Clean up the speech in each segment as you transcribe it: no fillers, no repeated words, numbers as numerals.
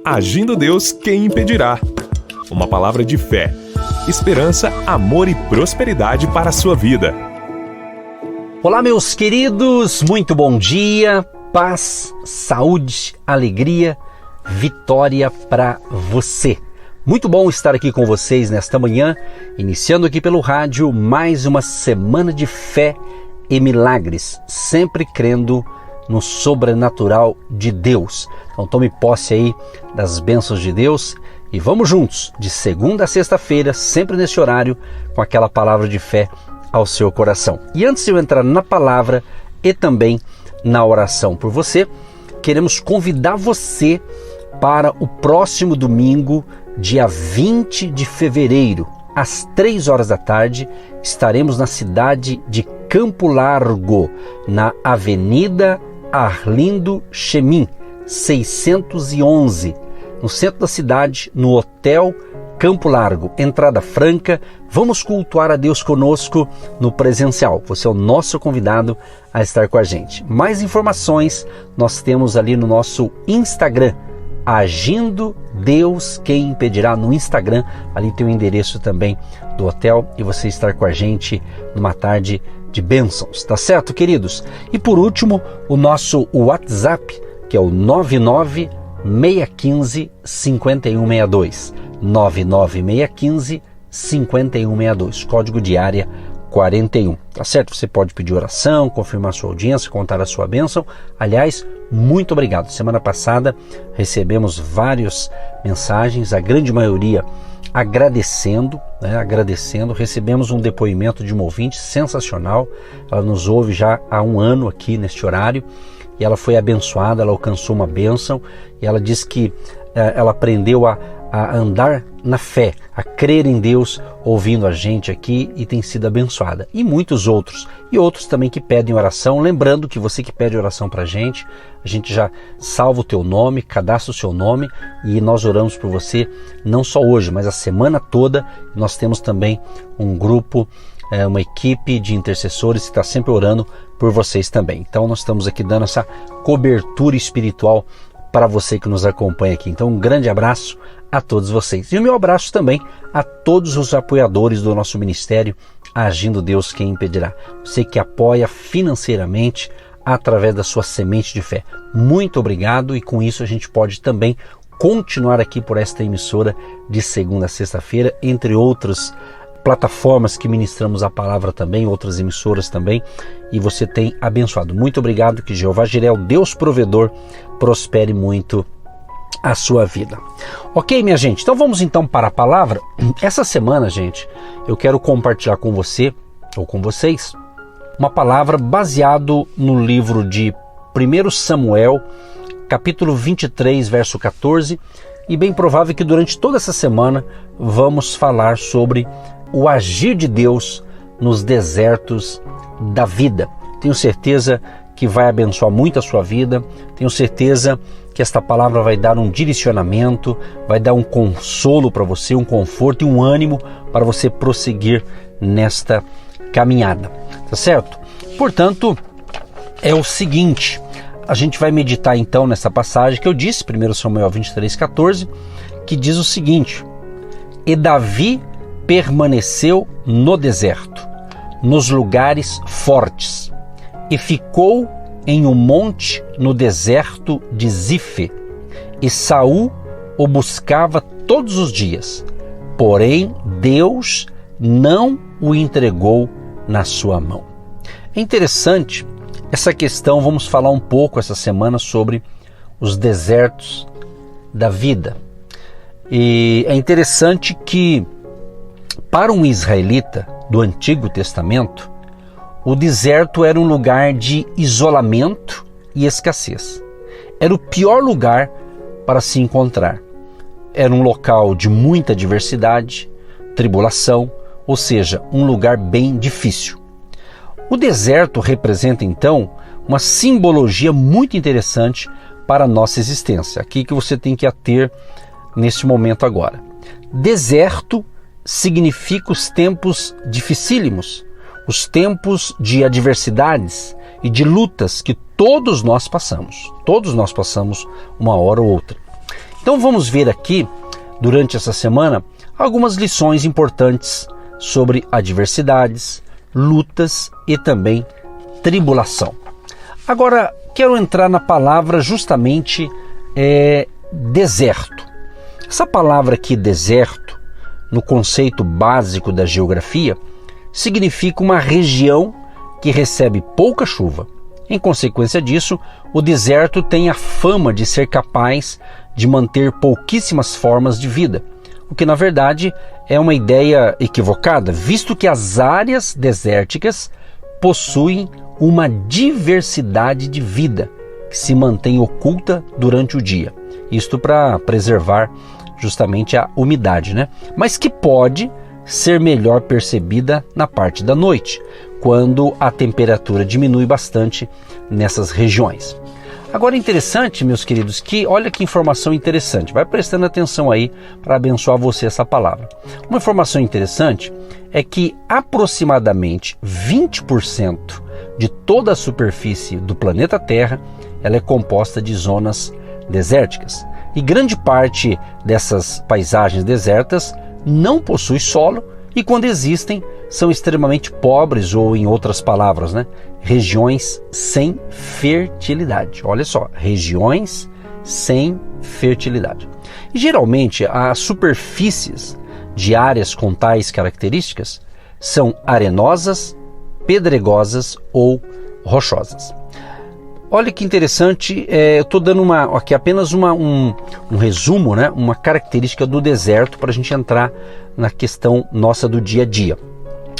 Agindo Deus, quem impedirá? Uma palavra de fé, esperança, amor e prosperidade para a sua vida. Olá, meus queridos, muito bom dia, paz, saúde, alegria, vitória para você. Muito bom estar aqui com vocês nesta manhã, iniciando aqui pelo rádio mais uma semana de fé e milagres, sempre crendo no sobrenatural de Deus. Então tome posse aí das bênçãos de Deus e vamos juntos, de segunda a sexta-feira, sempre nesse horário, com aquela palavra de fé ao seu coração. E antes de eu entrar na palavra e também na oração por você, queremos convidar você para o próximo domingo, dia 20 de fevereiro, às 3 horas da tarde, estaremos na cidade de Campo Largo, na Avenida Arlindo Chemin, 611, no centro da cidade, no Hotel Campo Largo, entrada franca. Vamos cultuar a Deus conosco no presencial. Você é o nosso convidado a estar com a gente. Mais informações nós temos ali no nosso Instagram, Agindo Deus, quem impedirá, no Instagram. Ali tem o endereço também do hotel e você estar com a gente numa tarde de bênçãos, tá certo, queridos? E por último, o nosso WhatsApp, que é o 99615-5162, 99615-5162, código de área 41, tá certo? Você pode pedir oração, confirmar sua audiência, contar a sua bênção. Aliás, muito obrigado. Semana passada recebemos várias mensagens, a grande maioria agradecendo. Recebemos um depoimento de uma ouvinte sensacional. Ela nos ouve já há um ano aqui neste horário e ela foi abençoada, ela alcançou uma bênção e ela diz que ela aprendeu a andar na fé, a crer em Deus, ouvindo a gente aqui e tem sido abençoada. E muitos outros. E outros também que pedem oração. Lembrando que você que pede oração para a gente já salva o teu nome, cadastra o seu nome e nós oramos por você, não só hoje, mas a semana toda. Nós temos também um grupo, uma equipe de intercessores que está sempre orando por vocês também. Então nós estamos aqui dando essa cobertura espiritual para você que nos acompanha aqui. Então um grande abraço a todos vocês. E o meu abraço também a todos os apoiadores do nosso ministério, Agindo Deus, quem impedirá. Você que apoia financeiramente através da sua semente de fé. Muito obrigado e com isso a gente pode também continuar aqui por esta emissora de segunda a sexta-feira, entre outras plataformas que ministramos a palavra também, outras emissoras também, e você tem abençoado. Muito obrigado, que Jeová Jireh, o Deus provedor, prospere muito a sua vida. Ok, minha gente? Então vamos então para a palavra. Essa semana, gente, eu quero compartilhar com você, ou com vocês, uma palavra baseado no livro de 1 Samuel, capítulo 23, verso 14, e bem provável que durante toda essa semana vamos falar sobre o agir de Deus nos desertos da vida. Tenho certeza que vai abençoar muito a sua vida, tenho certeza que esta palavra vai dar um direcionamento, vai dar um consolo para você, um conforto e um ânimo para você prosseguir nesta caminhada, tá certo? Portanto, é o seguinte, a gente vai meditar então nessa passagem que eu disse, 1 Samuel 23,14, que diz o seguinte: E Davi permaneceu no deserto, nos lugares fortes, e ficou em um monte no deserto de Zife, e Saul o buscava todos os dias, porém Deus não o entregou na sua mão. É interessante essa questão, vamos falar um pouco essa semana sobre os desertos da vida. E é interessante que para um israelita do Antigo Testamento, o deserto era um lugar de isolamento e escassez. Era o pior lugar para se encontrar. Era um local de muita diversidade, tribulação, ou seja, um lugar bem difícil. O deserto representa então uma simbologia muito interessante para a nossa existência. Aqui que você tem que ater nesse momento agora. Deserto significa os tempos dificílimos, os tempos de adversidades e de lutas que todos nós passamos. Todos nós passamos uma hora ou outra. Então vamos ver aqui, durante essa semana, algumas lições importantes sobre adversidades, lutas e também tribulação. Agora, quero entrar na palavra justamente deserto. Essa palavra aqui, deserto, no conceito básico da geografia, significa uma região que recebe pouca chuva. Em consequência disso, o deserto tem a fama de ser capaz de manter pouquíssimas formas de vida, o que na verdade é uma ideia equivocada, visto que as áreas desérticas possuem uma diversidade de vida que se mantém oculta durante o dia. Isto para preservar justamente a umidade, né? Mas que pode ser melhor percebida na parte da noite, quando a temperatura diminui bastante nessas regiões. Agora é interessante, meus queridos, que olha que informação interessante. Vai prestando atenção aí para abençoar você essa palavra. Uma informação interessante é que aproximadamente 20% de toda a superfície do planeta Terra ela é composta de zonas desérticas. E grande parte dessas paisagens desertas não possui solo e, quando existem, são extremamente pobres, ou em outras palavras, regiões sem fertilidade. Olha só, regiões sem fertilidade. E geralmente as superfícies de áreas com tais características são arenosas, pedregosas ou rochosas. Olha que interessante, eu estou dando aqui apenas um resumo, uma característica do deserto para a gente entrar na questão nossa do dia a dia.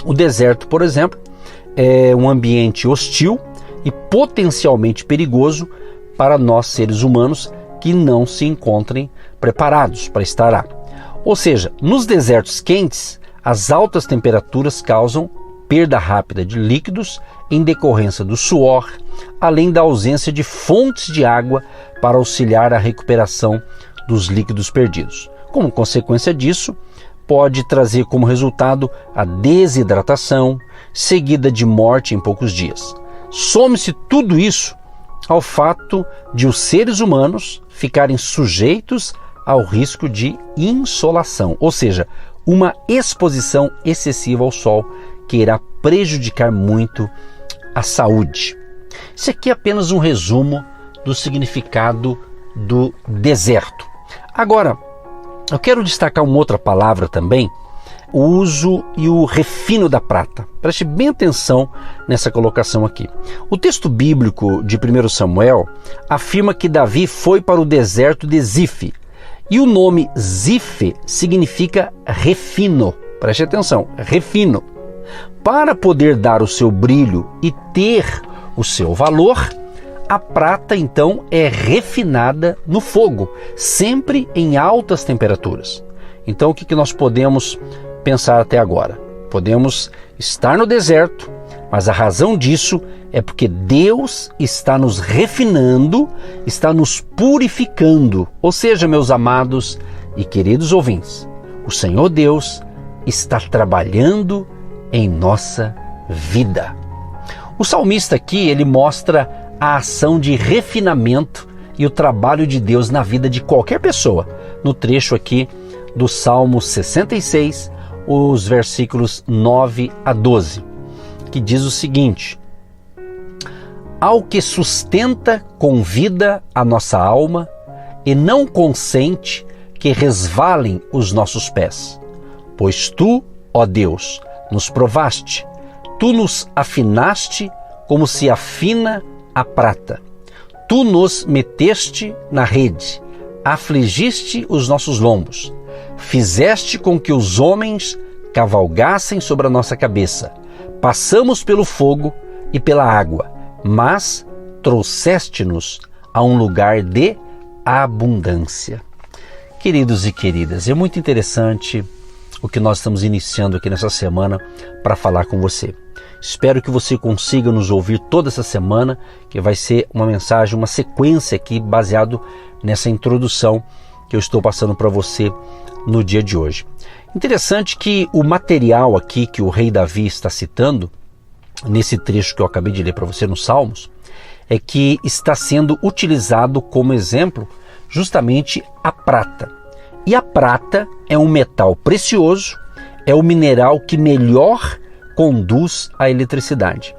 O deserto, por exemplo, é um ambiente hostil e potencialmente perigoso para nós seres humanos que não se encontrem preparados para estar lá. Ou seja, nos desertos quentes, as altas temperaturas causam perda rápida de líquidos em decorrência do suor, além da ausência de fontes de água para auxiliar a recuperação dos líquidos perdidos. Como consequência disso, pode trazer como resultado a desidratação, seguida de morte em poucos dias. Some-se tudo isso ao fato de os seres humanos ficarem sujeitos ao risco de insolação, ou seja, uma exposição excessiva ao sol que irá prejudicar muito a saúde. Isso aqui é apenas um resumo do significado do deserto. Agora, eu quero destacar uma outra palavra também, o uso e o refino da prata. Preste bem atenção nessa colocação aqui. O texto bíblico de 1 Samuel afirma que Davi foi para o deserto de Zif, e o nome Zif significa refino. Preste atenção, refino. Para poder dar o seu brilho e ter o seu valor, a prata então é refinada no fogo, sempre em altas temperaturas. Então o que nós podemos pensar até agora? Podemos estar no deserto, mas a razão disso é porque Deus está nos refinando, está nos purificando. Ou seja, meus amados e queridos ouvintes, o Senhor Deus está trabalhando em nossa vida. O salmista aqui, ele mostra a ação de refinamento e o trabalho de Deus na vida de qualquer pessoa, no trecho aqui do Salmo 66, os versículos 9 a 12, que diz o seguinte: ao que sustenta com vida a nossa alma e não consente que resvalem os nossos pés, pois tu, ó Deus, nos provaste, tu nos afinaste como se afina a prata. Tu nos meteste na rede, afligiste os nossos lombos, fizeste com que os homens cavalgassem sobre a nossa cabeça. Passamos pelo fogo e pela água, mas trouxeste-nos a um lugar de abundância. Queridos e queridas, é muito interessante o que nós estamos iniciando aqui nessa semana para falar com você. Espero que você consiga nos ouvir toda essa semana, que vai ser uma mensagem, uma sequência aqui baseado nessa introdução que eu estou passando para você no dia de hoje. Interessante que o material aqui que o rei Davi está citando, nesse trecho que eu acabei de ler para você nos Salmos, é que está sendo utilizado como exemplo justamente a prata. E a prata é um metal precioso, é o mineral que melhor conduz a eletricidade.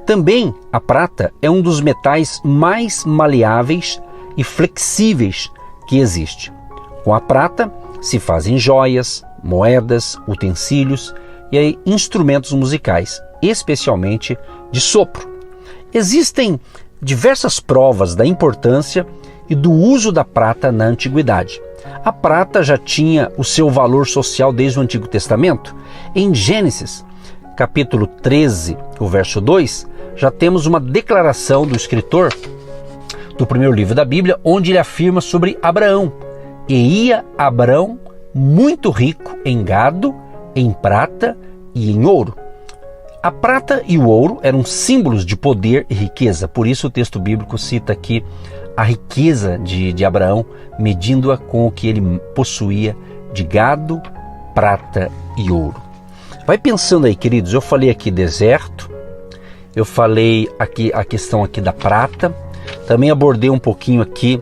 Também a prata é um dos metais mais maleáveis e flexíveis que existe. Com a prata se fazem joias, moedas, utensílios e aí, instrumentos musicais, especialmente de sopro. Existem diversas provas da importância e do uso da prata na antiguidade. A prata já tinha o seu valor social desde o Antigo Testamento. Em Gênesis, capítulo 13, o verso 2, já temos uma declaração do escritor do primeiro livro da Bíblia, onde ele afirma sobre Abraão. E ia Abraão muito rico em gado, em prata e em ouro. A prata e o ouro eram símbolos de poder e riqueza, por isso o texto bíblico cita aqui a riqueza de Abraão, medindo-a com o que ele possuía de gado, prata e ouro. Vai pensando aí, queridos, eu falei aqui deserto, eu falei aqui a questão aqui da prata, também abordei um pouquinho aqui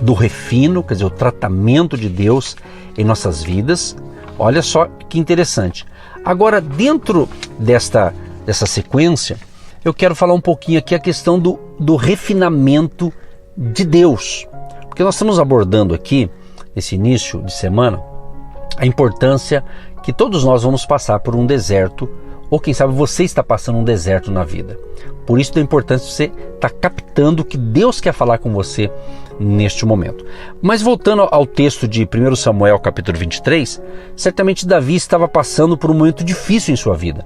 do refino, quer dizer, o tratamento de Deus em nossas vidas. Olha só que interessante. Agora, dentro dessa sequência, eu quero falar um pouquinho aqui a questão do refinamento de Deus. Porque nós estamos abordando aqui, nesse início de semana, a importância que todos nós vamos passar por um deserto, ou quem sabe você está passando um deserto na vida. Por isso da importância de você estar captando o que Deus quer falar com você neste momento. Mas voltando ao texto de 1 Samuel capítulo 23, certamente Davi estava passando por um momento difícil em sua vida.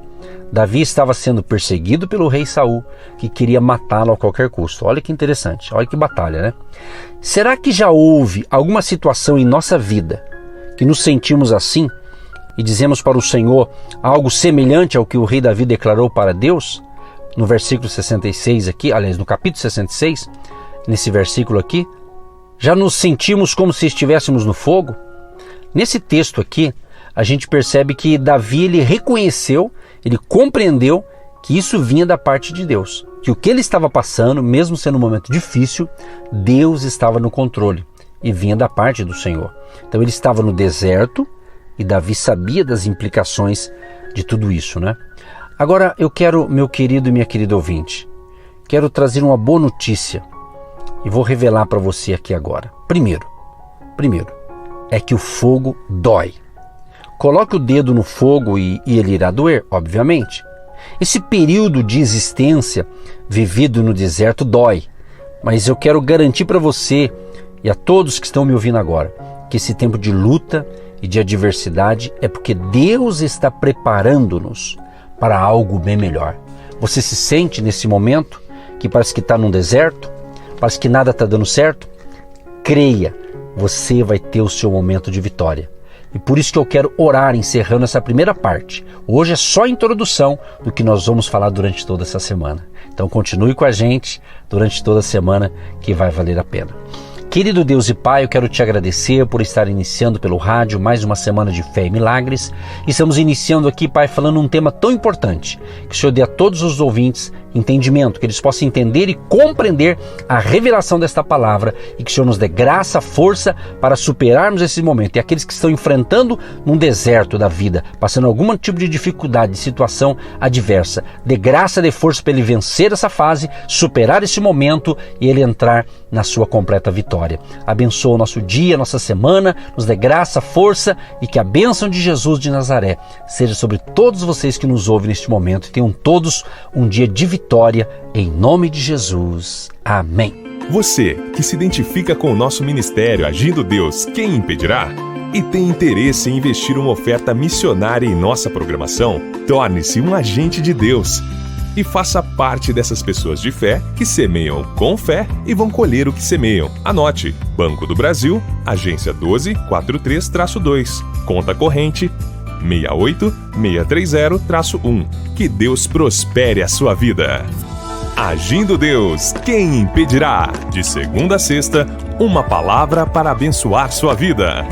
Davi estava sendo perseguido pelo rei Saul, que queria matá-lo a qualquer custo. Olha que interessante, olha que batalha, né? Será que já houve alguma situação em nossa vida que nos sentimos assim e dizemos para o Senhor algo semelhante ao que o rei Davi declarou para Deus? No versículo 66 aqui, aliás, no capítulo 66, nesse versículo aqui, já nos sentimos como se estivéssemos no fogo? Nesse texto aqui, a gente percebe que Davi, ele reconheceu, ele compreendeu que isso vinha da parte de Deus. Que o que ele estava passando, mesmo sendo um momento difícil, Deus estava no controle e vinha da parte do Senhor. Então ele estava no deserto e Davi sabia das implicações de tudo isso, né? Agora eu quero, meu querido e minha querida ouvinte, quero trazer uma boa notícia e vou revelar para você aqui agora. Primeiro, é que o fogo dói. Coloque o dedo no fogo e ele irá doer, obviamente. Esse período de existência vivido no deserto dói, mas eu quero garantir para você e a todos que estão me ouvindo agora que esse tempo de luta e de adversidade é porque Deus está preparando-nos para algo bem melhor. Você se sente nesse momento que parece que está num deserto, parece que nada está dando certo? Creia, você vai ter o seu momento de vitória. E por isso que eu quero orar encerrando essa primeira parte. Hoje é só a introdução do que nós vamos falar durante toda essa semana. Então continue com a gente durante toda a semana que vai valer a pena. Querido Deus e Pai, eu quero te agradecer por estar iniciando pelo rádio mais uma semana de fé e milagres. Estamos iniciando aqui, Pai, falando um tema tão importante, que o Senhor dê a todos os ouvintes entendimento, que eles possam entender e compreender a revelação desta palavra e que o Senhor nos dê graça, força para superarmos esse momento. E aqueles que estão enfrentando num deserto da vida, passando algum tipo de dificuldade, de situação adversa, dê graça, dê força para ele vencer essa fase, superar esse momento e ele entrar na sua completa vitória. Abençoa o nosso dia, nossa semana, nos dê graça, força e que a bênção de Jesus de Nazaré seja sobre todos vocês que nos ouvem neste momento e tenham todos um dia de vitória em nome de Jesus. Amém. Você que se identifica com o nosso ministério Agindo Deus, quem impedirá? E tem interesse em investir uma oferta missionária em nossa programação? Torne-se um agente de Deus e faça parte dessas pessoas de fé que semeiam com fé e vão colher o que semeiam. Anote: Banco do Brasil, agência 1243-2, conta corrente 68630-1. Que Deus prospere a sua vida. Agindo Deus, quem impedirá? De segunda a sexta, uma palavra para abençoar sua vida.